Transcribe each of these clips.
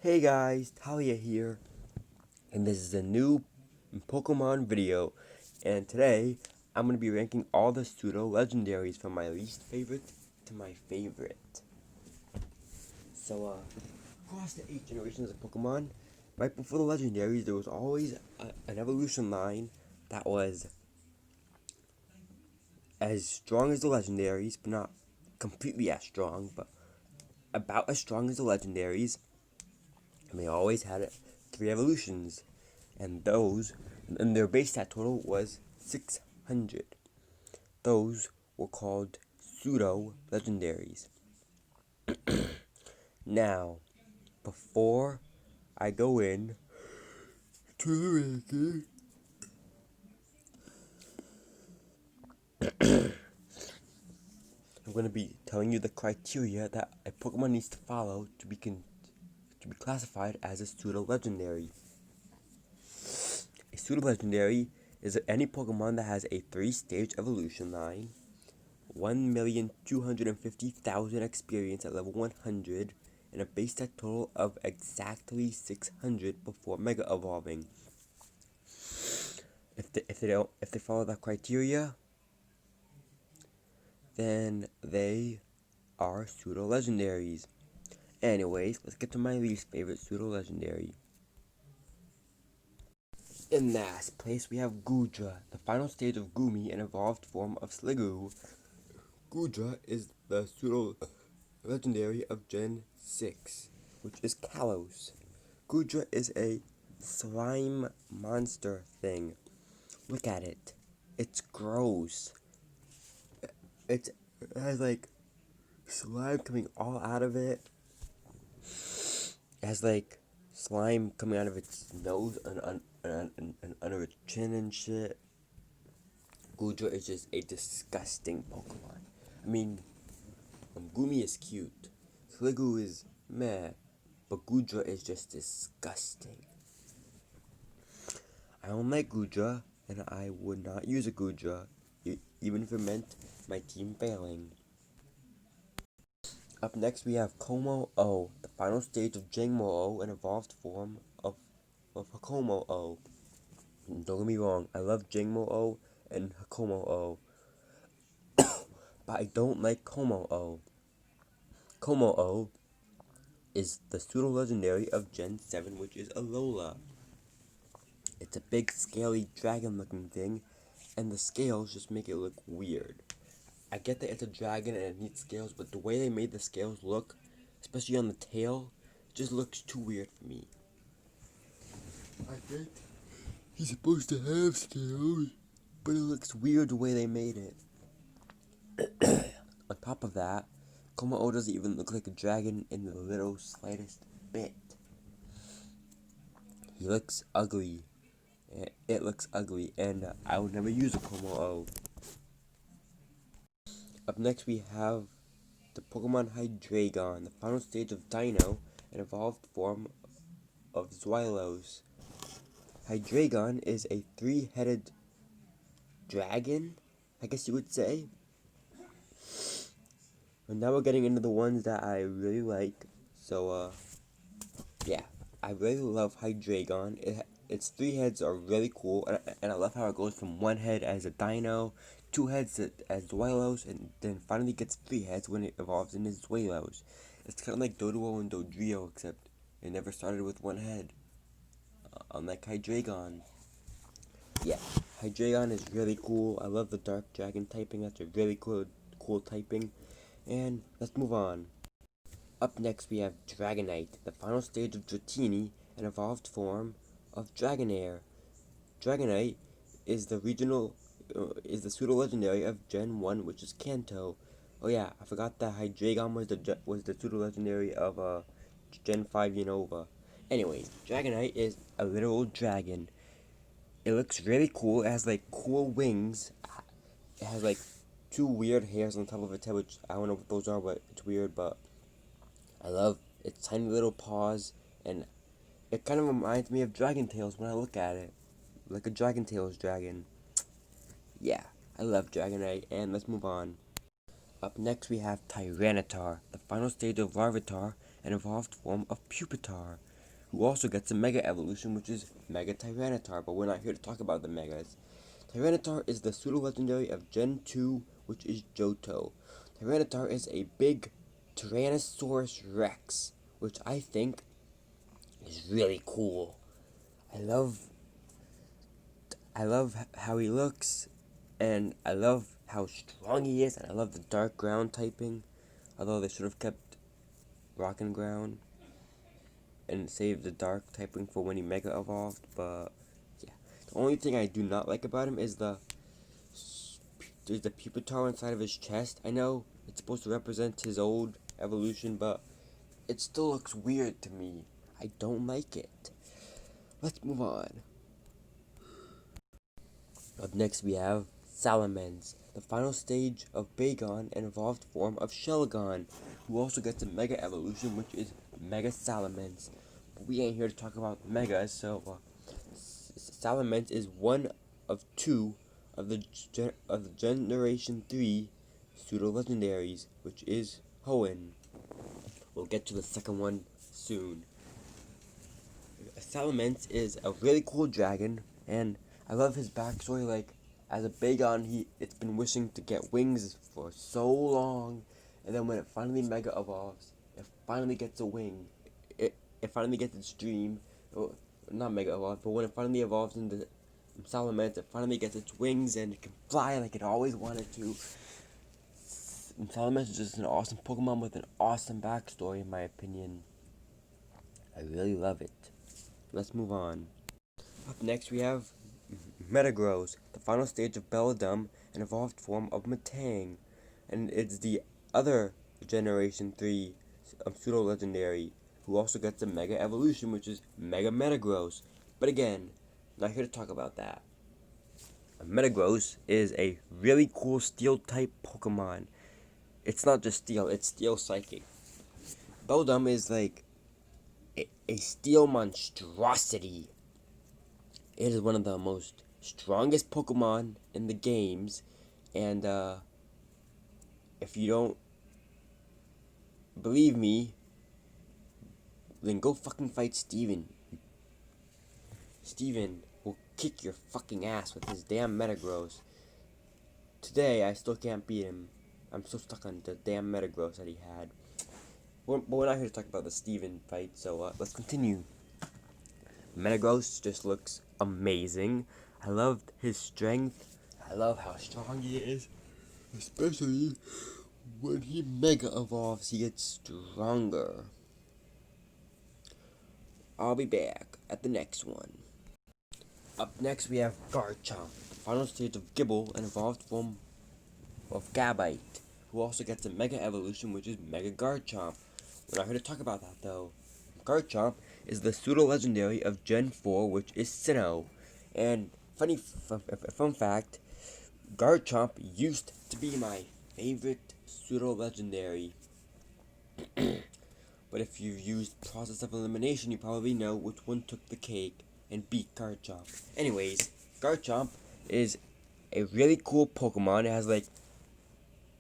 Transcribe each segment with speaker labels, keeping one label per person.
Speaker 1: Hey guys, Talia here, and this is a new Pokemon video, and today I'm going to be ranking all the Pseudo Legendaries from my least favorite to my favorite. So, across the 8 generations of Pokemon, right before the Legendaries, there was always an evolution line that was as strong as the Legendaries, but not completely as strong, but about as strong as the Legendaries, and they always had 3 evolutions. And their base stat total was 600. Those were called Pseudo Legendaries. Now, before I go in to the ranking, I'm going to be telling you the criteria that a Pokemon needs to follow to be classified as a Pseudo Legendary. A Pseudo Legendary is any Pokemon that has a 3-stage evolution line, 1,250,000 experience at level 100, and a base stat total of exactly 600 before Mega Evolving. If they follow that criteria, then they are Pseudo Legendaries. Anyways, let's get to my least favorite Pseudo Legendary. In last place, we have Goodra, the final stage of Goomy, an evolved form of Sliggoo. Goodra is the Pseudo Legendary of Gen 6, which is Kalos. Goodra is a slime monster thing. Look at it. It's gross. It has like slime coming all out of it. It has like slime coming out of its nose and under its chin and shit. Goodra is just a disgusting Pokemon. I mean, Goomy is cute. Sliggoo is meh. But Goodra is just disgusting. I don't like Goodra, and I would not use a Goodra, even if it meant my team failing. Up next we have Como-O, the final stage of Jangmo-O, an evolved form of Hakomo-O. Don't get me wrong, I love Jangmo-O and Hakomo-O, but I don't like Como-O. Como-O is the pseudo-legendary of Gen 7, which is Alola. It's a big, scaly, dragon-looking thing, and the scales just make it look weird. I get that it's a dragon and it needs scales, but the way they made the scales look, especially on the tail, just looks too weird for me. I get he's supposed to have scales, but it looks weird the way they made it. On top of that, Como-O doesn't even look like a dragon in the little slightest bit. He looks ugly. It looks ugly, and I would never use a Como-O. Up next we have the Pokemon Hydreigon, the final stage of Dino, an evolved form of Zweilous. Hydreigon is a 3-headed dragon, I guess you would say. And now we're getting into the ones that I really like. So, yeah, I really love Hydreigon. Its 3 heads are really cool, and I love how it goes from 1 head as a dino, 2 heads as Zweilous, and then finally gets 3 heads when it evolves into Zweilous. It's kind of like Doduo and Dodrio, except it never started with 1 head, unlike Hydreigon. Yeah, Hydreigon is really cool. I love the Dark Dragon typing. That's a really cool typing. And let's move on. Up next we have Dragonite, the final stage of Dratini, an evolved form of Dragonair. Dragonite is the pseudo legendary of Gen 1, which is Kanto. Oh yeah, I forgot that Hydreigon was the pseudo legendary of Gen 5 Unova. Anyways, Dragonite is a literal dragon. It looks really cool. It has like cool wings. It has like 2 weird hairs on top of its head, which I don't know what those are, but it's weird. But I love its tiny little paws, and it kind of reminds me of Dragon Tales when I look at it, like a Dragon Tales dragon. Yeah, I love Dragonite, and let's move on. Up next we have Tyranitar, the final stage of Larvitar, an evolved form of Pupitar. who also gets a Mega Evolution, which is Mega Tyranitar, but we're not here to talk about the Megas. Tyranitar is the pseudo-legendary of Gen 2, which is Johto. Tyranitar is a big Tyrannosaurus Rex, which I think is really cool. I love how he looks, and I love how strong he is, and I love the dark ground typing, although they should have kept rock and ground and saved the dark typing for when he Mega Evolved, but yeah. The only thing I do not like about him is there's the Pupitar inside of his chest. I know it's supposed to represent his old evolution, but it still looks weird to me. I don't like it. Let's move on. Up next we have Salamence, the final stage of Bagon and evolved form of Shelgon, who also gets a Mega Evolution, which is Mega Salamence. But we ain't here to talk about Megas, so Salamence is one of two of the Generation 3 Pseudo-Legendaries, which is Hoenn. We'll get to the second one soon. Salamence is a really cool dragon, and I love his backstory. Like, as a Bagon, it's been wishing to get wings for so long, and then when it finally Mega Evolves, it finally gets a wing. It finally gets its dream. Not Mega Evolve, but when it finally evolves into Salamence, it finally gets its wings, and it can fly like it always wanted to. And Salamence is just an awesome Pokemon with an awesome backstory, in my opinion. I really love it. Let's move on. Up next we have Metagross, the final stage of Belladum, an evolved form of Metang. And it's the other Generation 3 Pseudo-Legendary, who also gets a Mega Evolution, which is Mega Metagross. But again, not here to talk about that. Metagross is a really cool Steel-type Pokemon. It's not just Steel, it's Steel Psychic. Belladum is like a Steel monstrosity. It is one of the most strongest Pokemon in the games, and if you don't believe me, then go fucking fight Steven. Steven will kick your fucking ass with his damn Metagross. Today, I still can't beat him. I'm so stuck on the damn Metagross that he had. But we're not here to talk about the Steven fight, so let's continue. Metagross just looks amazing. I love his strength. I love how strong he is. Especially when he Mega Evolves, he gets stronger. I'll be back at the next one. Up next we have Garchomp, the final stage of Gible, an evolved form of Gabite, who also gets a Mega Evolution, which is Mega Garchomp. We're not here to talk about that though. Garchomp is the pseudo-legendary of Gen 4, which is Sinnoh. And fun fact, Garchomp used to be my favorite pseudo-legendary. But if you've used Process of Elimination, you probably know which one took the cake and beat Garchomp. Anyways, Garchomp is a really cool Pokemon. It has like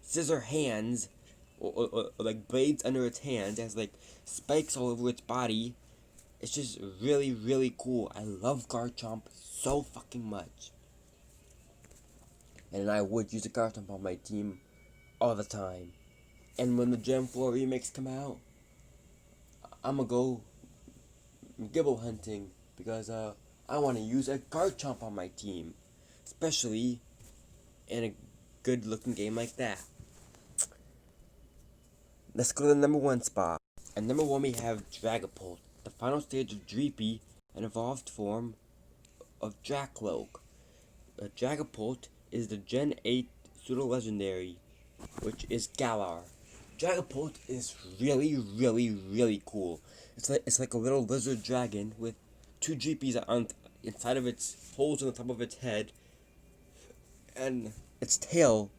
Speaker 1: scissor hands, or like blades under its hands. It has like spikes all over its body. It's just really, really cool. I love Garchomp so fucking much. And I would use a Garchomp on my team all the time. And when the Gen 4 remakes come out, I'ma go Gibble hunting because I want to use a Garchomp on my team, especially in a good looking game like that. Let's go to the number 1 spot. At number 1 we have Dragapult, the final stage of Dreepy, an evolved form of Dracloak. Dragapult is the Gen 8 pseudo-legendary, which is Galar. Dragapult is really, really, really cool. It's like a little lizard dragon with 2 GPs on inside of its holes on the top of its head, and its tail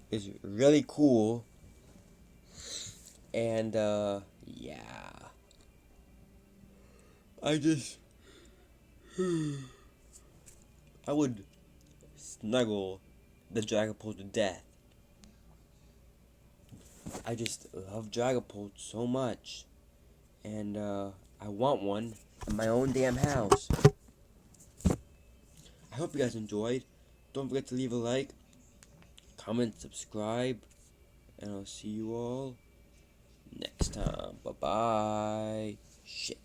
Speaker 1: is really cool. And yeah, I would snuggle the Dragapult to death. I just love Dragapult so much, and I want one in my own damn house. I hope you guys enjoyed. Don't forget to leave a like, comment, subscribe, and I'll see you all next time. Bye-bye. Shit.